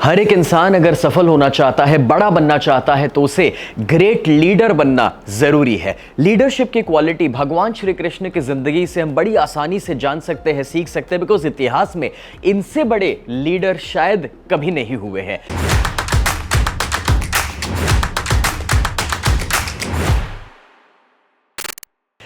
हर एक इंसान अगर सफल होना चाहता है, बड़ा बनना चाहता है, तो उसे ग्रेट लीडर बनना जरूरी है। लीडरशिप की क्वालिटी भगवान श्री कृष्ण की जिंदगी से हम बड़ी आसानी से जान सकते हैं, सीख सकते हैं, बिकॉज इतिहास में इनसे बड़े लीडर शायद कभी नहीं हुए हैं।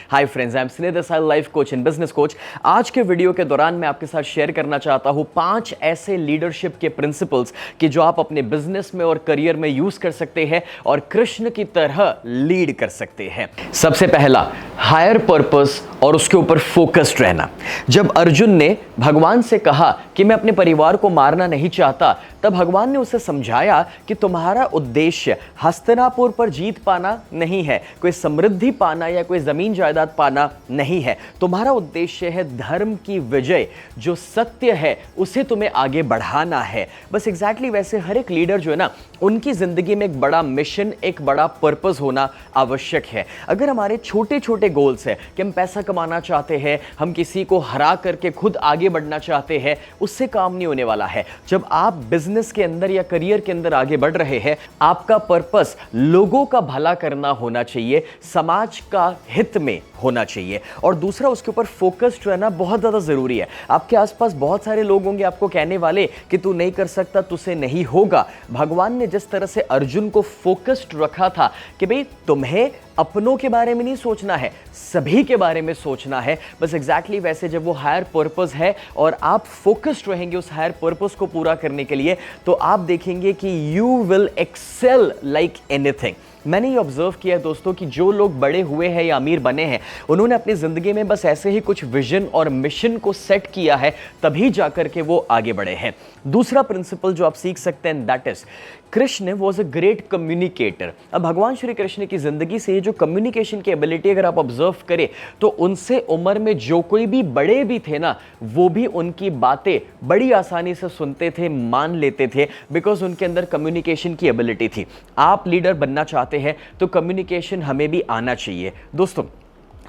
हाय फ्रेंड्स, आई एम स्नेह Desai, life coach and business coach. आज के वीडियो के दौरान मैं आपके साथ शेयर करना चाहता हूं 5 ऐसे लीडरशिप के प्रिंसिपल्स कि जो आप अपने बिजनेस में और करियर में यूज कर सकते हैं और कृष्ण की तरह लीड कर सकते हैं। सबसे पहला, हायर पर्पस और उसके ऊपर फोकस्ड रहना। जब अर्जुन ने भगवान से कहा कि मैं अपने परिवार को मारना नहीं चाहता, तब भगवान ने उसे समझाया कि तुम्हारा उद्देश्य हस्तिनापुर पर जीत पाना नहीं है, कोई समृद्धि पाना या कोई जमीन जायदाद पाना नहीं है। तुम्हारा उद्देश्य है धर्म की विजय, जो सत्य है उसे तुम्हें आगे बढ़ाना है। बस एग्जैक्टली वैसे हर एक लीडर जो है ना, उनकी जिंदगी में एक बड़ा मिशन, एक बड़ा पर्पस होना आवश्यक है। अगर हमारे छोटे छोटे गोल्स है कि हम पैसा कमाना चाहते हैं, हम किसी को हरा करके खुद आगे बढ़ना चाहते हैं, उससे काम नहीं होने वाला है। जब आप बिजनेस के अंदर या करियर के अंदर आगे बढ़ रहे हैं, आपका पर्पस लोगों का भला करना होना चाहिए, समाज का हित में होना चाहिए। और दूसरा, उसके ऊपर फोकस्ड रहना बहुत ज्यादा जरूरी है। आपके आसपास बहुत सारे लोग होंगे आपको कहने वाले कि तू नहीं कर सकता, तुझसे नहीं होगा। भगवान ने जिस तरह से अर्जुन को फोकस्ड रखा था कि भाई तुम्हें अपनों के बारे में नहीं सोचना है, सभी के बारे में सोचना है, बस एग्जैक्टली वैसे जब वो हायर पर्पस है और आप फोकस्ड रहेंगे उस हायर पर्पस को पूरा करने के लिए, तो आप देखेंगे कि you will excel like anything. मैंने ये ऑब्जर्व किया है दोस्तों कि जो लोग बड़े हुए हैं या अमीर बने हैं, उन्होंने अपनी जिंदगी में बस ऐसे ही कुछ विजन और मिशन को सेट किया है, तभी जाकर के वो आगे बढ़े हैं। दूसरा प्रिंसिपल जो आप सीख सकते हैं, that is Krishna was a great communicator. अब भगवान श्री कृष्ण की जिंदगी से ये जो कम्युनिकेशन की एबिलिटी अगर आप ऑब्जर्व करें, तो उनसे उम्र में जो कोई भी बड़े भी थे ना, वो भी उनकी बातें बड़ी आसानी से सुनते थे, मान लेते थे, बिकॉज उनके अंदर कम्युनिकेशन की एबिलिटी थी। आप लीडर बनना चाहते हैं तो कम्युनिकेशन हमें भी आना चाहिए। दोस्तों,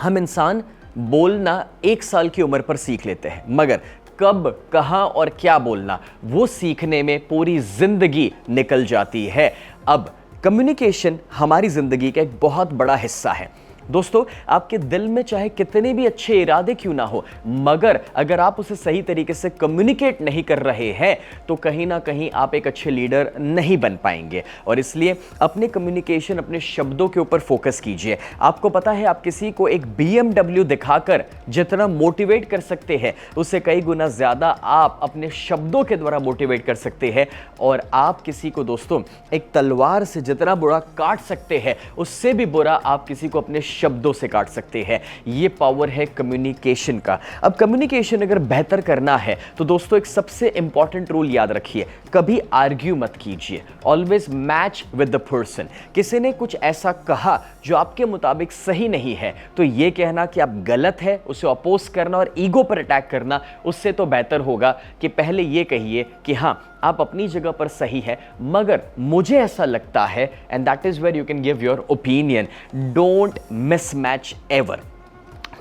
हम इंसान बोलना 1 साल की उम्र पर सीख लेते हैं, मगर कब, कहां और क्या बोलना, वो सीखने में पूरी जिंदगी निकल जाती है। अब कम्युनिकेशन हमारी जिंदगी का एक बहुत बड़ा हिस्सा है। दोस्तों, आपके दिल में चाहे कितने भी अच्छे इरादे क्यों ना हो, मगर अगर आप उसे सही तरीके से कम्युनिकेट नहीं कर रहे हैं, तो कहीं ना कहीं आप एक अच्छे लीडर नहीं बन पाएंगे। और इसलिए अपने कम्युनिकेशन, अपने शब्दों के ऊपर फोकस कीजिए। आपको पता है, आप किसी को एक BMW दिखाकर जितना मोटिवेट कर सकते हैं, उससे कई गुना ज्यादा आप अपने शब्दों के द्वारा मोटिवेट कर सकते हैं। और आप किसी को दोस्तों एक तलवार से जितना बुरा काट सकते हैं, उससे भी बुरा आप किसी को अपने शब्दों से काट सकते हैं। ये पावर है कम्युनिकेशन का। अब कम्युनिकेशन अगर बेहतर करना है तो दोस्तों एक सबसे इंपॉर्टेंट रूल याद रखिए, कभी आर्ग्यू मत कीजिए। Always match with the person. किसी ने कुछ ऐसा कहा जो आपके मुताबिक सही नहीं है, तो ये कहना कि आप गलत है, उसे अपोज करना और ईगो पर अटैक करना, उससे तो बेहतर होगा कि पहले ये कहिए कि हाँ, आप अपनी जगह पर सही है, मगर मुझे ऐसा लगता है, and that is where you can give your opinion. Don't mismatch ever.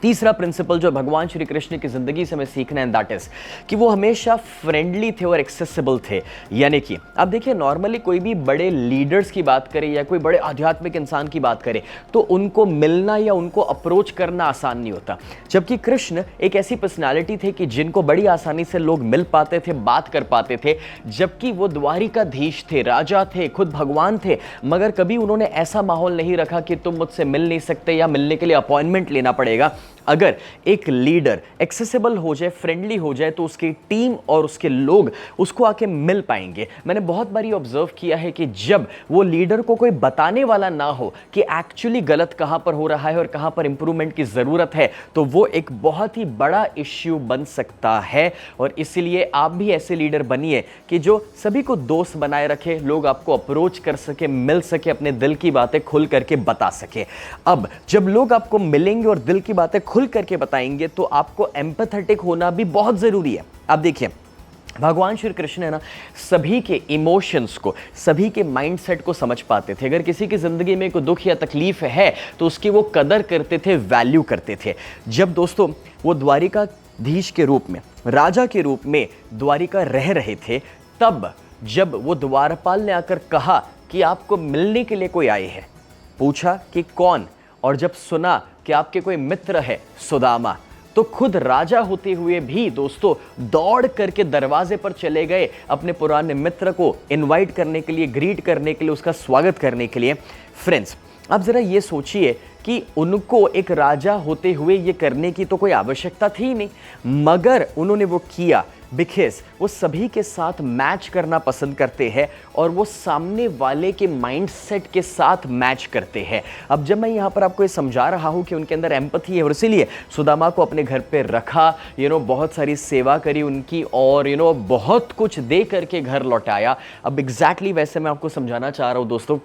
तीसरा प्रिंसिपल जो भगवान श्री कृष्ण की जिंदगी से हमें सीखना है, दैट इज कि वो हमेशा फ्रेंडली थे और एक्सेसिबल थे। यानी कि आप देखिए, नॉर्मली कोई भी बड़े लीडर्स की बात करें या कोई बड़े आध्यात्मिक इंसान की बात करें, तो उनको मिलना या उनको अप्रोच करना आसान नहीं होता। जबकि कृष्ण एक ऐसी पर्सनालिटी थे कि जिनको बड़ी आसानी से लोग मिल पाते थे, बात कर पाते थे। जबकि वो द्वारिकाधीश थे, राजा थे, खुद भगवान थे, मगर कभी उन्होंने ऐसा माहौल नहीं रखा कि तुम मुझसे मिल नहीं सकते या मिलने के लिए अपॉइंटमेंट लेना पड़ेगा। अगर एक लीडर एक्सेसिबल हो जाए, फ्रेंडली हो जाए, तो उसकी टीम और उसके लोग उसको आके मिल पाएंगे। मैंने बहुत बारी ऑब्जर्व किया है कि जब वो लीडर को कोई बताने वाला ना हो कि एक्चुअली गलत कहां पर हो रहा है और कहां पर इंप्रूवमेंट की जरूरत है, तो वो एक बहुत ही बड़ा इश्यू बन सकता है। और इसीलिए आप भी ऐसे लीडर बनिए कि जो सभी को दोस्त बनाए रखे, लोग आपको अप्रोच कर सके, मिल सके, अपने दिल की बातें खुल करके बता सके। अब जब लोग आपको मिलेंगे और दिल की बातें खुल करके बताएंगे, तो आपको एम्पैथेटिक होना भी बहुत जरूरी है। आप देखिए, भगवान श्री कृष्ण है ना, सभी के इमोशंस को, सभी के माइंडसेट को समझ पाते थे। अगर किसी की जिंदगी में कोई दुख या तकलीफ है, तो उसकी वो कदर करते थे, वैल्यू करते थे। जब दोस्तों वो द्वारिकाधीश के रूप में, राजा के रूप में द्वारिका रह रहे थे, तब जब वो द्वारपाल ने आकर कहा कि आपको मिलने के लिए कोई आए हैं, पूछा कि कौन, और जब सुना कि आपके कोई मित्र है सुदामा, तो खुद राजा होते हुए भी दोस्तों दौड़ करके दरवाजे पर चले गए अपने पुराने मित्र को इनवाइट करने के लिए, ग्रीट करने के लिए, उसका स्वागत करने के लिए। फ्रेंड्स, आप जरा ये सोचिए कि उनको एक राजा होते हुए ये करने की तो कोई आवश्यकता थी नहीं, मगर उन्होंने वो किया बिकॉज वो सभी के साथ मैच करना पसंद करते हैं और वो सामने वाले के माइंडसेट के साथ मैच करते हैं। अब जब मैं यहाँ पर आपको ये समझा रहा हूँ कि उनके अंदर एम्पैथी है और इसीलिए सुदामा को अपने घर पे रखा, बहुत सारी सेवा करी उनकी और बहुत कुछ दे करके घर लौटाया। अब एग्जैक्टली वैसे मैं आपको समझाना चाह रहा हूँ दोस्तों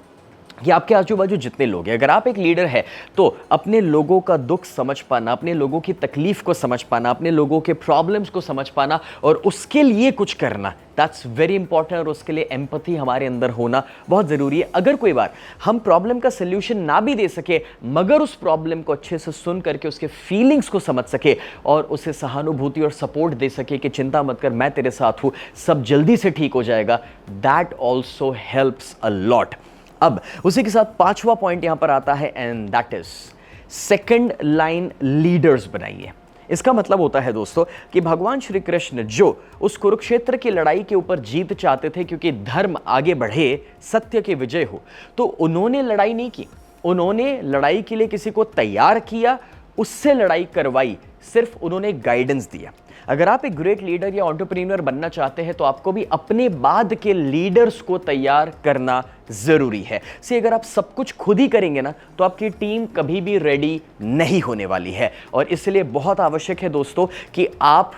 कि आपके आजू बाजू जितने लोग हैं, अगर आप एक लीडर है तो अपने लोगों का दुख समझ पाना, अपने लोगों की तकलीफ को समझ पाना, अपने लोगों के प्रॉब्लम्स को समझ पाना और उसके लिए कुछ करना, दैट्स वेरी इंपॉर्टेंट। और उसके लिए एम्पैथी हमारे अंदर होना बहुत ज़रूरी है। अगर कोई बार हम प्रॉब्लम का सोल्यूशन ना भी दे सके, मगर उस प्रॉब्लम को अच्छे से सुन करके उसके फीलिंग्स को समझ सके और उसे सहानुभूति और सपोर्ट दे सके कि चिंता मत कर, मैं तेरे साथ हूँ, सब जल्दी से ठीक हो जाएगा, that also helps a lot. अब उसी के साथ पांचवा पॉइंट यहां पर आता है and that is second line leaders बनाइए। इसका मतलब होता है दोस्तों कि भगवान श्री कृष्ण जो उस कुरुक्षेत्र की लड़ाई के ऊपर जीत चाहते थे, क्योंकि धर्म आगे बढ़े, सत्य की विजय हो, तो उन्होंने लड़ाई नहीं की, उन्होंने लड़ाई के लिए किसी को तैयार किया, उससे लड़ाई करवाई, सिर्फ उन्होंने गाइडेंस दिया। अगर आप एक ग्रेट लीडर या एंटरप्रेन्योर बनना चाहते हैं तो आपको भी अपने बाद के लीडर्स को तैयार करना जरूरी है। अगर आप सब कुछ खुद ही करेंगे ना तो आपकी टीम कभी भी रेडी नहीं होने वाली है। और इसलिए बहुत आवश्यक है दोस्तों कि आप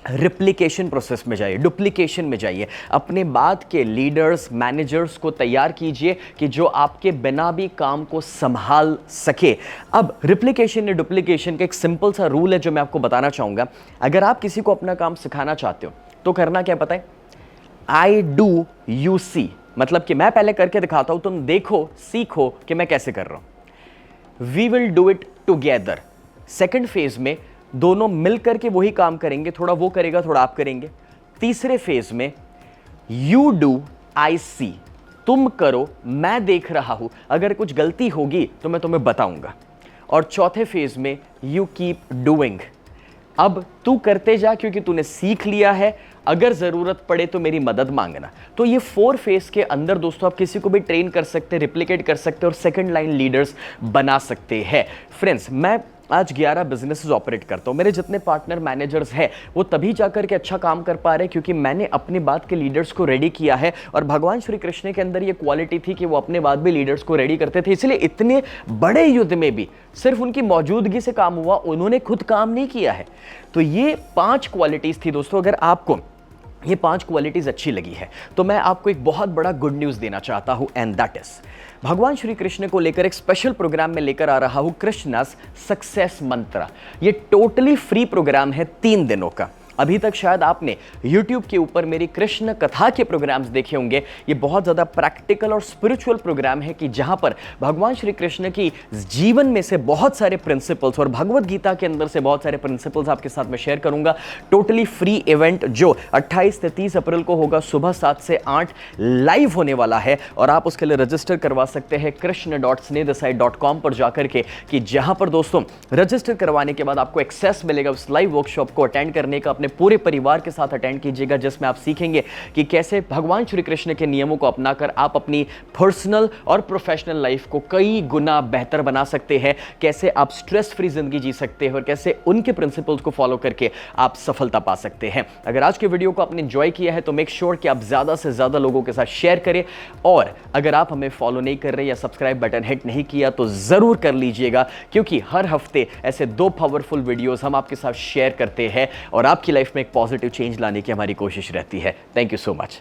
रिप्लिकेशन प्रोसेस में जाइए, डुप्लीकेशन में जाइए, अपने बाद के लीडर्स, मैनेजर्स को तैयार कीजिए कि जो आपके बिना भी काम को संभाल सके। अब रिप्लिकेशन या डुप्लीकेशन का एक सिंपल सा रूल है जो मैं आपको बताना चाहूंगा। अगर आप किसी को अपना काम सिखाना चाहते हो तो करना क्या पता है? आई डू यू सी, मतलब कि मैं पहले करके दिखाता हूं, तुम देखो, सीखो कि मैं कैसे कर रहा हूं। We will do it together. Second phase में दोनों मिलकर के वही काम करेंगे, थोड़ा वो करेगा, थोड़ा आप करेंगे। तीसरे फेज में यू डू आई सी, तुम करो, मैं देख रहा हूं, अगर कुछ गलती होगी तो मैं तुम्हें बताऊंगा। और चौथे फेज में यू कीप डूइंग, अब तू करते जा क्योंकि तूने सीख लिया है, अगर जरूरत पड़े तो मेरी मदद मांगना। तो ये 4 फेज के अंदर दोस्तों आप किसी को भी ट्रेन कर सकते हैं, रिप्लिकेट कर सकते हैं और सेकंड लाइन लीडर्स बना सकते हैं। फ्रेंड्स, मैं आज 11 बिजनेसेस ऑपरेट करता हूं। मेरे जितने पार्टनर मैनेजर्स हैं वो तभी जाकर के अच्छा काम कर पा रहे हैं क्योंकि मैंने अपने बाद के लीडर्स को रेडी किया है। और भगवान श्री कृष्ण के अंदर ये क्वालिटी थी कि वो अपने बाद भी लीडर्स को रेडी करते थे, इसलिए इतने बड़े युद्ध में भी सिर्फ उनकी मौजूदगी से काम हुआ, उन्होंने खुद काम नहीं किया है। तो ये 5 क्वालिटीज थी दोस्तों। अगर आपको ये 5 क्वालिटीज अच्छी लगी है तो मैं आपको एक बहुत बड़ा गुड न्यूज देना चाहता हूं एंड दैट इज भगवान श्री कृष्ण को लेकर एक स्पेशल प्रोग्राम में लेकर आ रहा हूं, कृष्णास सक्सेस मंत्र। ये टोटली फ्री प्रोग्राम है 3 दिनों का। अभी तक शायद आपने YouTube के ऊपर मेरी कृष्ण कथा के प्रोग्राम्स देखे होंगे। ये बहुत ज़्यादा प्रैक्टिकल और स्पिरिचुअल प्रोग्राम है कि जहां पर भगवान श्री कृष्ण की जीवन में से बहुत सारे प्रिंसिपल्स और भगवत गीता के अंदर से बहुत सारे प्रिंसिपल्स आपके साथ मैं शेयर करूंगा। टोटली फ्री इवेंट जो 28 से 30 अप्रैल को होगा, सुबह 7 से 8 लाइव होने वाला है। और आप उसके लिए रजिस्टर करवा सकते हैं krishna.snehadesai.com पर जाकर के, कि जहां पर दोस्तों रजिस्टर करवाने के बाद आपको एक्सेस मिलेगा उस लाइव वर्कशॉप को अटेंड करने का। अपने पूरे परिवार के साथ अटेंड कीजिएगा, जिसमें आप सीखेंगे कि कैसे भगवान श्री कृष्ण के नियमों को अपनाकर आप अपनी पर्सनल और प्रोफेशनल लाइफ को कई गुना बेहतर बना सकते हैं, कैसे आप स्ट्रेस फ्री जिंदगी जी सकते हैं और कैसे उनके प्रिंसिपल्स को फॉलो करके आप सफलता पा सकते हैं। अगर आज के वीडियो को आपने एंजॉय किया है तो मेक श्योर कि आप ज्यादा से ज्यादा लोगों के साथ शेयर करें। और अगर आप हमें फॉलो नहीं कर रहे या सब्सक्राइब बटन हिट नहीं किया तो जरूर कर लीजिएगा, क्योंकि हर हफ्ते ऐसे 2 पावरफुल वीडियोस हम आपके साथ शेयर करते हैं और आपकी लाइफ में एक पॉजिटिव चेंज लाने की हमारी कोशिश रहती है। Thank you so much.